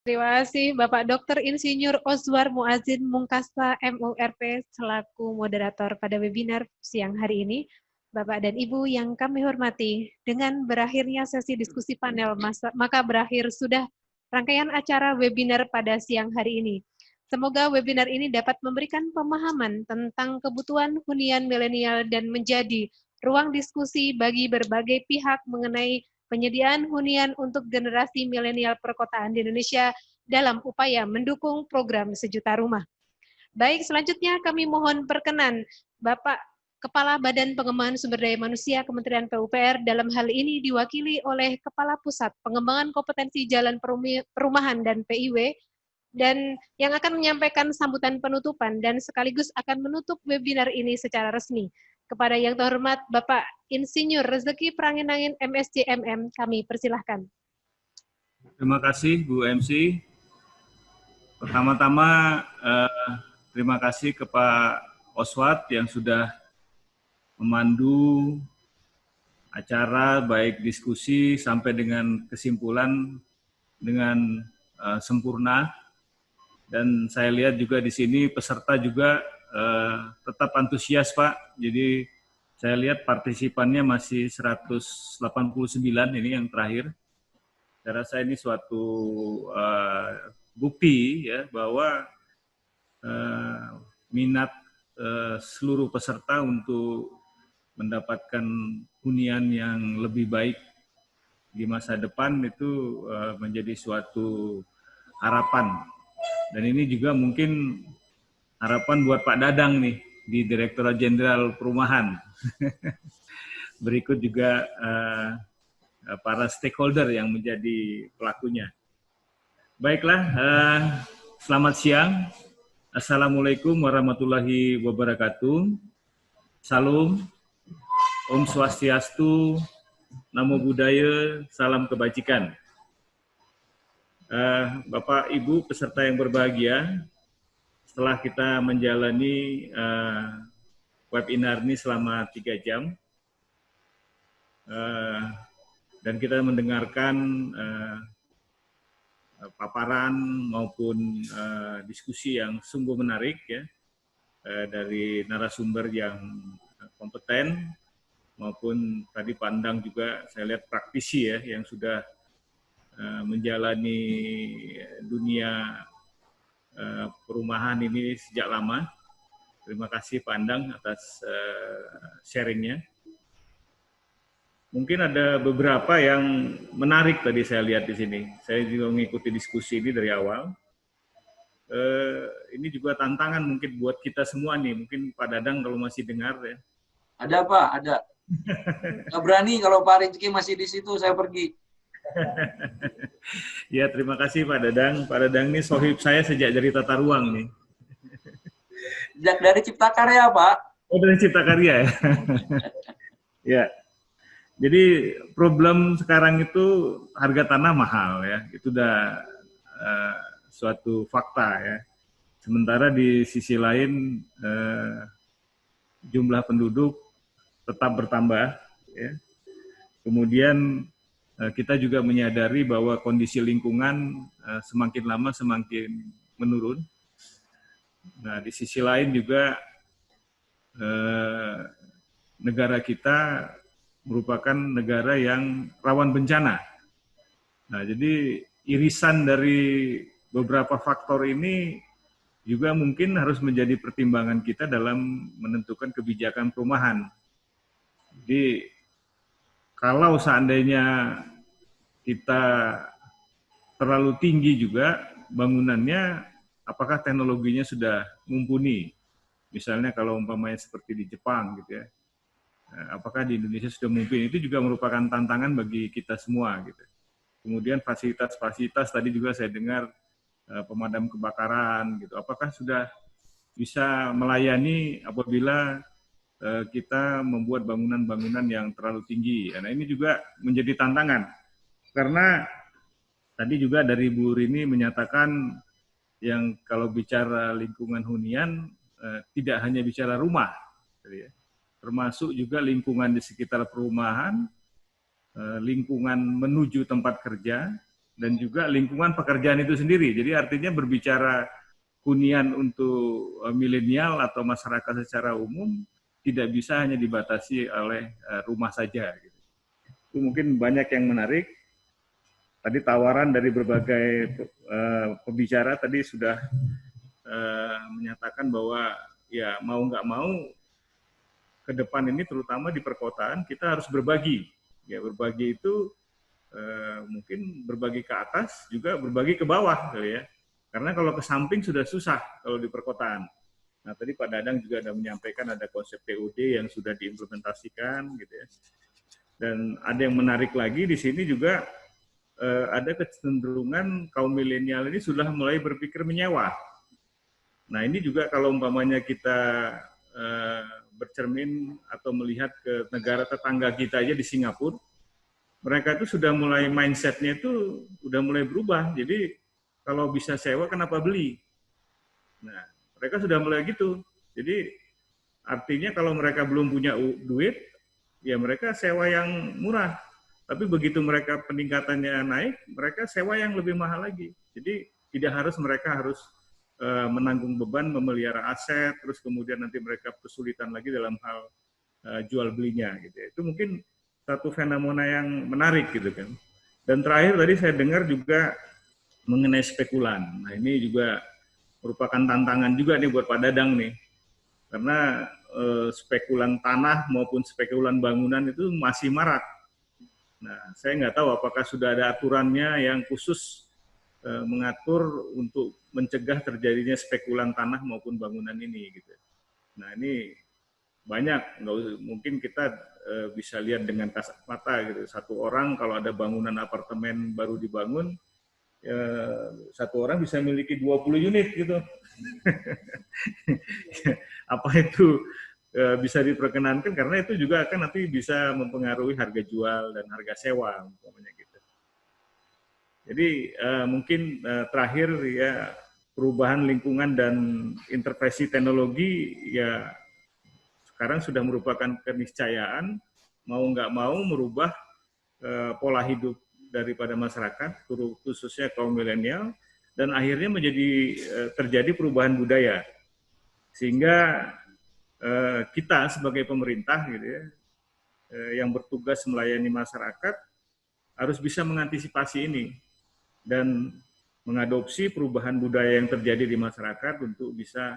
Terima kasih Bapak Dr. Insinyur Ozwar Muazzin Mungkasta MURP selaku moderator pada webinar siang hari ini. Bapak dan Ibu yang kami hormati, dengan berakhirnya sesi diskusi panel, maka berakhir sudah rangkaian acara webinar pada siang hari ini. Semoga webinar ini dapat memberikan pemahaman tentang kebutuhan hunian milenial dan menjadi ruang diskusi bagi berbagai pihak mengenai penyediaan hunian untuk generasi milenial perkotaan di Indonesia dalam upaya mendukung program Sejuta Rumah. Baik, selanjutnya kami mohon perkenan Bapak Kepala Badan Pengembangan Sumber Daya Manusia Kementerian PUPR dalam hal ini diwakili oleh Kepala Pusat Pengembangan Kompetensi Jalan Perumahan dan PIW, dan yang akan menyampaikan sambutan penutupan dan sekaligus akan menutup webinar ini secara resmi. Kepada yang terhormat Bapak Insinyur Rezeki Pranginangin MSc MM, kami persilahkan. Terima kasih Bu MC. Pertama-tama terima kasih ke Pak Oswat yang sudah memandu acara baik diskusi sampai dengan kesimpulan dengan sempurna. Dan saya lihat juga di sini peserta juga tetap antusias Pak. Jadi saya lihat partisipannya masih 189 ini yang terakhir. Saya rasa ini suatu bukti ya bahwa minat seluruh peserta untuk mendapatkan hunian yang lebih baik di masa depan itu menjadi suatu harapan. Dan ini juga mungkin harapan buat Pak Dadang nih di Direktorat Jenderal Perumahan. Berikut juga para stakeholder yang menjadi pelakunya. Baiklah, selamat siang. Assalamualaikum warahmatullahi wabarakatuh. Salam, Om Swastiastu, Namo Buddhaya, salam kebajikan. Bapak, Ibu, peserta yang berbahagia, setelah kita menjalani webinar ini selama 3 jam, dan kita mendengarkan paparan maupun diskusi yang sungguh menarik ya, dari narasumber yang kompeten, maupun tadi pandang juga saya lihat praktisi ya, yang sudah menjalani dunia perumahan ini sejak lama. Terima kasih Pandang atas sharingnya. Mungkin ada beberapa yang menarik tadi saya lihat di sini. Saya juga mengikuti diskusi ini dari awal. Ini juga tantangan mungkin buat kita semua nih. Mungkin Pak Dadang kalau masih dengar ya. Ada Pak, ada. Nggak berani kalau Pak Rizky masih di situ, saya pergi. Ya, terima kasih Pak Dadang. Pak Dadang ini sohib saya sejak dari Tata Ruang nih. Sejak dari Cipta Karya, Pak. Oh, dari Cipta Karya ya. Ya. Jadi problem sekarang itu harga tanah mahal ya. Itu udah suatu fakta ya. Sementara di sisi lain jumlah penduduk tetap bertambah ya. Kemudian kita juga menyadari bahwa kondisi lingkungan semakin lama semakin menurun. Nah, di sisi lain juga negara kita merupakan negara yang rawan bencana. Nah, jadi irisan dari beberapa faktor ini juga mungkin harus menjadi pertimbangan kita dalam menentukan kebijakan perumahan. Jadi, kalau seandainya kita terlalu tinggi juga bangunannya, apakah teknologinya sudah mumpuni? Misalnya kalau umpamanya seperti di Jepang gitu ya, apakah di Indonesia sudah mumpuni? Itu juga merupakan tantangan bagi kita semua gitu. Kemudian fasilitas-fasilitas tadi juga saya dengar pemadam kebakaran gitu, apakah sudah bisa melayani apabila kita membuat bangunan-bangunan yang terlalu tinggi. Nah, ini juga menjadi tantangan. Karena tadi juga dari Bu Rini menyatakan yang kalau bicara lingkungan hunian tidak hanya bicara rumah, termasuk juga lingkungan di sekitar perumahan, lingkungan menuju tempat kerja, dan juga lingkungan pekerjaan itu sendiri. Jadi artinya berbicara hunian untuk milenial atau masyarakat secara umum tidak bisa hanya dibatasi oleh rumah saja. Itu mungkin banyak yang menarik. Tadi tawaran dari berbagai pembicara tadi sudah menyatakan bahwa ya mau nggak mau ke depan ini terutama di perkotaan kita harus berbagi. Ya berbagi itu mungkin berbagi ke atas juga berbagi ke bawah kali ya. Karena kalau ke samping sudah susah kalau di perkotaan. Nah tadi Pak Dadang juga ada menyampaikan ada konsep TOD yang sudah diimplementasikan gitu ya. Dan ada yang menarik lagi di sini juga ada kecenderungan kaum milenial ini sudah mulai berpikir menyewa. Nah ini juga kalau umpamanya kita bercermin atau melihat ke negara tetangga kita aja di Singapura, mereka itu sudah mulai mindsetnya itu udah mulai berubah. Jadi kalau bisa sewa kenapa beli? Nah mereka sudah mulai gitu. Jadi artinya kalau mereka belum punya duit, ya mereka sewa yang murah. Tapi begitu mereka peningkatannya naik, mereka sewa yang lebih mahal lagi. Jadi tidak harus mereka harus menanggung beban memelihara aset, terus kemudian nanti mereka kesulitan lagi dalam hal jual belinya. Gitu. Itu mungkin satu fenomena yang menarik gitu kan. Dan terakhir tadi saya dengar juga mengenai spekulan. Nah ini juga merupakan tantangan juga nih buat Pak Dadang nih. Karena spekulan tanah maupun spekulan bangunan itu masih marak. Nah, saya nggak tahu apakah sudah ada aturannya yang khusus mengatur untuk mencegah terjadinya spekulan tanah maupun bangunan ini. Gitu. Nah, ini banyak, mungkin kita bisa lihat dengan kasat mata. Gitu. Satu orang kalau ada bangunan apartemen baru dibangun, satu orang bisa memiliki 20 unit gitu. Apa itu bisa diperkenankan karena itu juga akan nanti bisa mempengaruhi harga jual dan harga sewa umpamanya gitu. Jadi mungkin terakhir ya perubahan lingkungan dan intervensi teknologi ya sekarang sudah merupakan keniscayaan mau nggak mau merubah pola hidup daripada masyarakat khususnya kaum milenial dan akhirnya menjadi terjadi perubahan budaya sehingga kita sebagai pemerintah gitu ya, yang bertugas melayani masyarakat harus bisa mengantisipasi ini dan mengadopsi perubahan budaya yang terjadi di masyarakat untuk bisa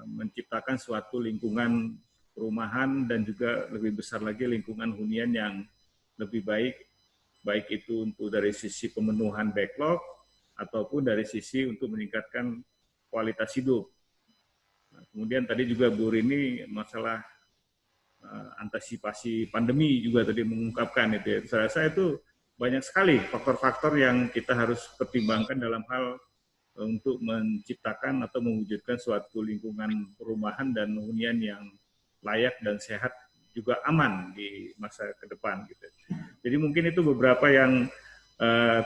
menciptakan suatu lingkungan perumahan dan juga lebih besar lagi lingkungan hunian yang lebih baik, baik itu untuk dari sisi pemenuhan backlog ataupun dari sisi untuk meningkatkan kualitas hidup. Nah, kemudian tadi juga Bu Rini masalah antisipasi pandemi juga tadi mengungkapkan itu ya. Saya rasa itu banyak sekali faktor-faktor yang kita harus pertimbangkan dalam hal untuk menciptakan atau mewujudkan suatu lingkungan perumahan dan hunian yang layak dan sehat juga aman di masa ke depan gitu. Jadi mungkin itu beberapa yang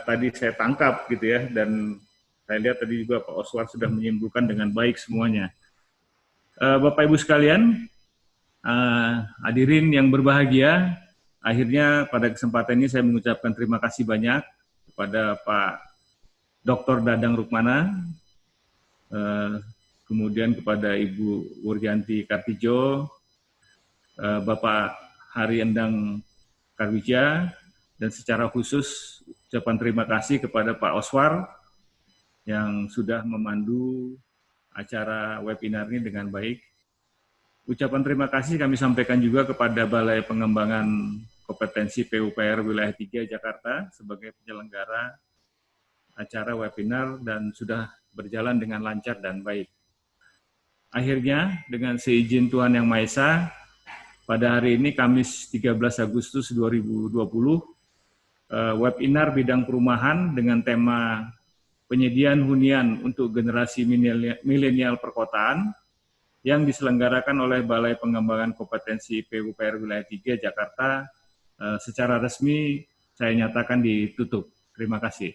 tadi saya tangkap gitu ya dan saya lihat tadi juga Pak Oswar sudah menyimpulkan dengan baik semuanya. Bapak Ibu sekalian, hadirin yang berbahagia, akhirnya pada kesempatan ini saya mengucapkan terima kasih banyak kepada Pak Dr. Dadang Rukmana, kemudian kepada Ibu Wuryanti Kartijo, Bapak Hari Endang Karwija, dan secara khusus ucapan terima kasih kepada Pak Oswar yang sudah memandu acara webinar ini dengan baik. Ucapan terima kasih kami sampaikan juga kepada Balai Pengembangan Kompetensi PUPR Wilayah 3 Jakarta sebagai penyelenggara acara webinar dan sudah berjalan dengan lancar dan baik. Akhirnya, dengan seizin Tuhan Yang Maha Esa, pada hari ini Kamis 13 Agustus 2020, webinar bidang perumahan dengan tema penyediaan hunian untuk generasi milenial perkotaan yang diselenggarakan oleh Balai Pengembangan Kompetensi PUPR Wilayah 3 Jakarta secara resmi saya nyatakan ditutup. Terima kasih.